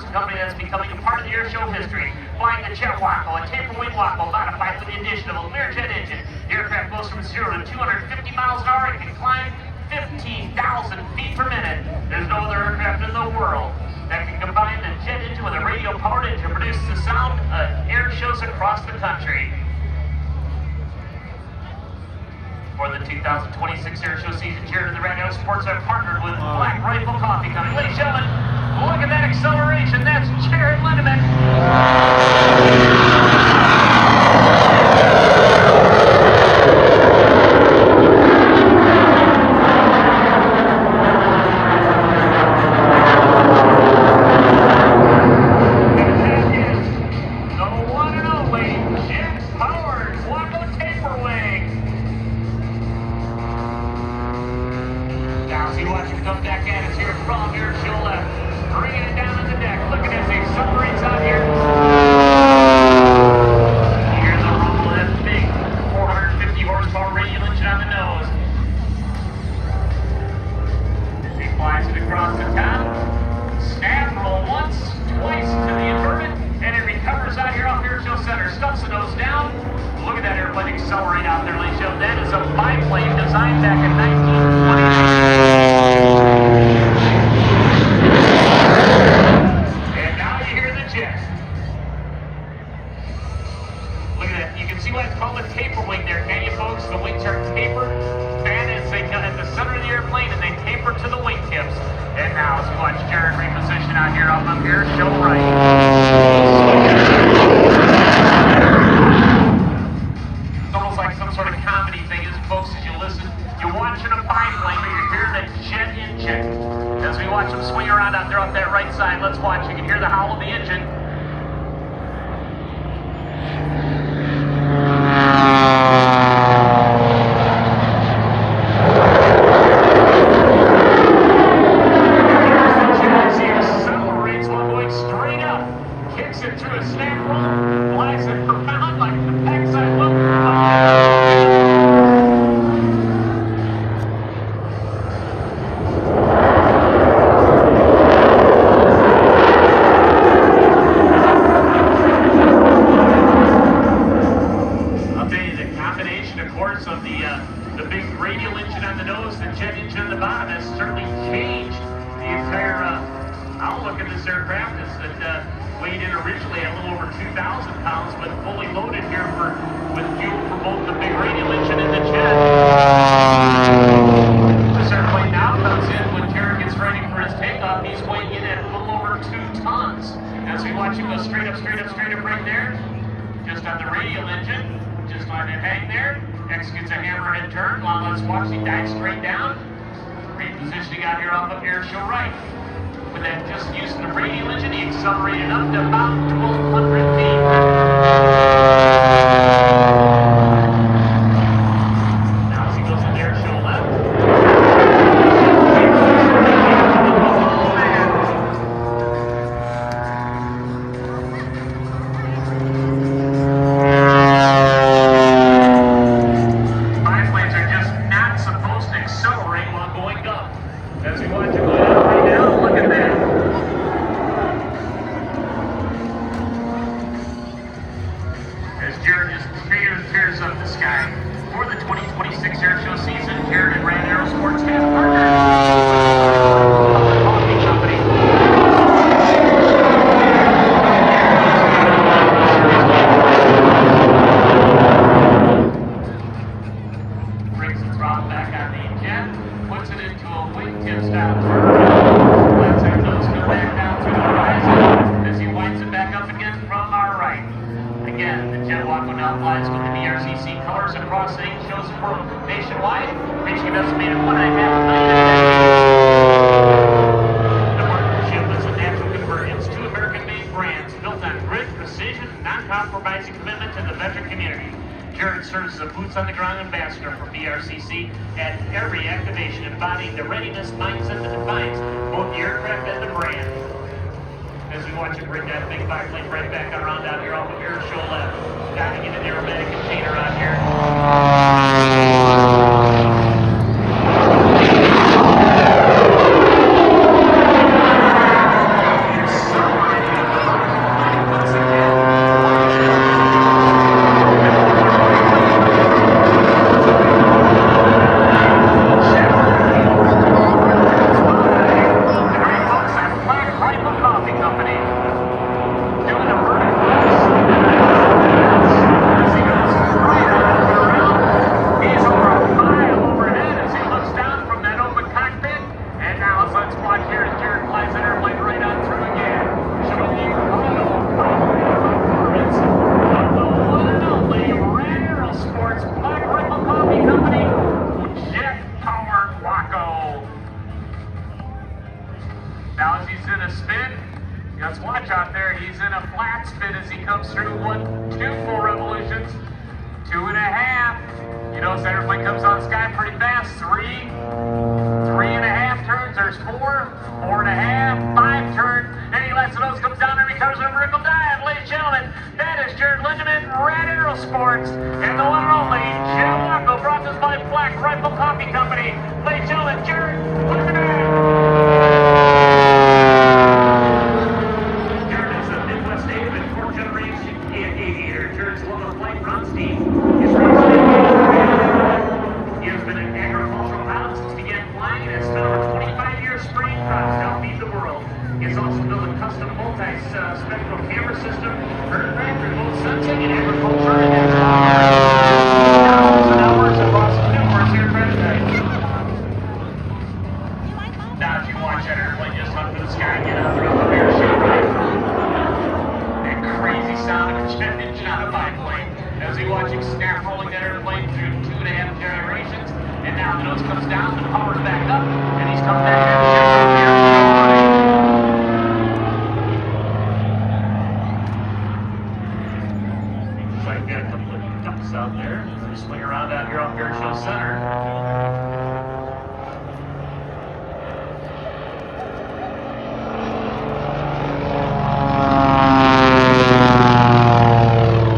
company that's becoming a part of the air show history. Flying the Jet Waco, a taper-wing Waco modified with the addition of a Learjet engine. The aircraft goes from 0 to 250 miles an hour and can climb 15,000 feet per minute. There's no other aircraft in the world that can combine the jet engine with a radio-powered engine to produce the sound of air shows across the country. For the 2026 air show season, Jared and the Red Arrow Sports have partnered with Black Rifle Coffee Company. Ladies and gentlemen, look at that acceleration. That's Jared Lindemann. Accelerate out there, ladies and gentlemen. That is a biplane designed back in 1929. And now you hear the jet. Look at that. You can see why it's called a taper wing there, can you, folks? The wings are tapered band as they come at the center of the airplane and they taper to the wingtips. And now as we watch Jared reposition out here off of Air Show Right. As we watch them swing around out there off that right side, let's watch. You can hear the howl of the engine. He accelerates while going straight up. Kicks it through a snap roll, flies it per pound like the backside look. The big radial engine on the nose, the jet engine on the bottom has certainly changed the entire outlook of this aircraft. It's weighed in originally at a little over 2,000 pounds, but fully loaded here with fuel for both the big radial engine and the jet. This airplane now comes in when Jared gets ready for his takeoff. He's weighing in at a little over 2 tons. As we watch him go straight up right there, just on the radial engine, just on it hang there. Executes a hammerhead turn. While let's watch, he dives straight down. Repositioning out here off of Air Show Right. With that just using the radial engine, he accelerated up to about 1,200 feet. Now as he goes into Air Show Left. As we watch it go down right now, look at that. As Jared just tears up the sky. For the 2026 air show season, Jared and Red Arrow Sports have partnered with the coffee company. Brings the throttle back on the jet, puts it into a wingtip style turn. Lets our nose go back down through the horizon as he winds it back up again from our right. Again, the Jet Waco now flies with the BRCC colors across 8 shows nationwide, reaching an estimated 1.5 million a day. The partnership is a natural convergence, 2 American-made brands built on grit, precision, and non-compromising commitment to the veteran community. Jared serves as a boots-on-the-ground ambassador for BRCC at every activation, embodying the readiness mindset that defines both the aircraft and the brand. As we watch him bring that big biplane right back around out here off of Air Show Left, diving into the aerobatic container out here. Accelerating Company. Doing a vertical as he goes right on over around. He's over a mile overhead as he looks down from that open cockpit. And now let's watch here as Jared flies that airplane right on through again. Showing you performance of the one and only Red Arrow Sports Black Rifle Coffee Company Jet Powered Waco. Now as he's in a spin, let's watch out there. He's in a flat spin as he comes through. 1, 2 full revolutions. 2.5. You notice that airplane comes on sky pretty fast. 3. 3.5 turns. There's 4. 4.5. 5 turns. And he lets those, comes down and recovers a vertical dive. Ladies and gentlemen, that is Jared Lindeman, Red Arrow Sports, and the one and only Jet Waco, brought to us by Black Rifle Coffee Company. Ladies and gentlemen, Jared Lindeman. Spectral camera system, aircraft, remote sensing, and agriculture, and has thousands of hours across numerous aircraft types. Now as you watch that airplane just up to the sky, get out through the parachute right from that crazy sound of a jet engine on a biplane. As you watch him snap rolling that airplane through 2.5 generations, and now the nose comes down, the power's back up, and he's coming back down the out there. We swing around out here off Air Show Center.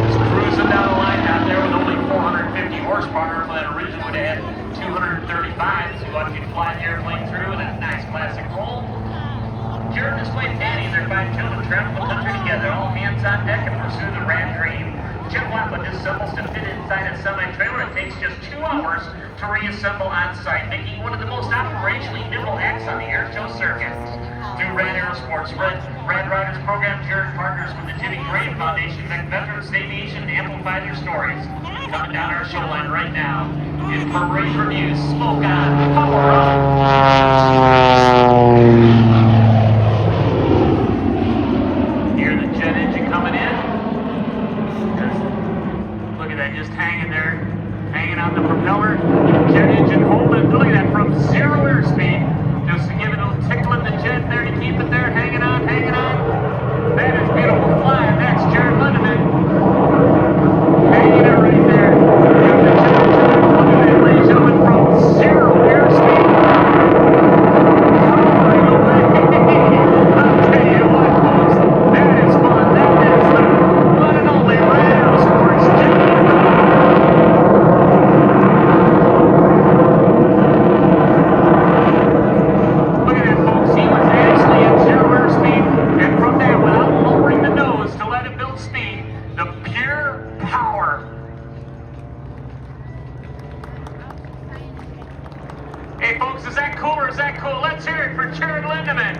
Just cruising down the line out there with only 450 horsepower. That originally would have had 235. So you watch you fly the airplane through with that nice classic roll. Jared and his wife Danny and their 5 children travel the country together, all hands on deck and pursue the Rad Dream. Jet Waco disassembles to fit inside a semi-trailer. It takes just 2 hours to reassemble on site, making one of the most operationally nimble acts on the air show circuit. Through Red Arrow Sports Rad Riders program, Jared partners with the Jimmy Grave Foundation to make veterans of aviation and amplify their stories. Coming down our show line right now, in parade review, smoke on, power on. Hear the jet engine coming in. Look at that, just hanging there, hanging on the propeller. Jet engine holding, look at that, from 0 airspeed, just to give it a little tickle in the jet there to keep it there, hanging on, hanging on. That is beautiful flying. That's Jared Lindeman. Hanging it right there. Got the jet engine, look at that, ladies and gentlemen, from 0 airspeed. Hovering away. I'll tell you what, folks, that is fun. That is the one and only Red Arrow Sports Jet. Look at that, folks. He was actually at 0 airspeed, and from there, without lowering the nose to let it build speed, the pure power. Hey, folks, is that cool or is that cool? Let's hear it for Jared Lindeman.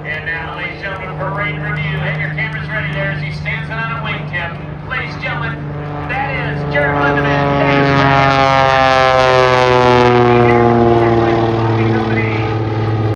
And now, ladies and gentlemen, parade review. Have your cameras ready there as he stands in on a wingtip.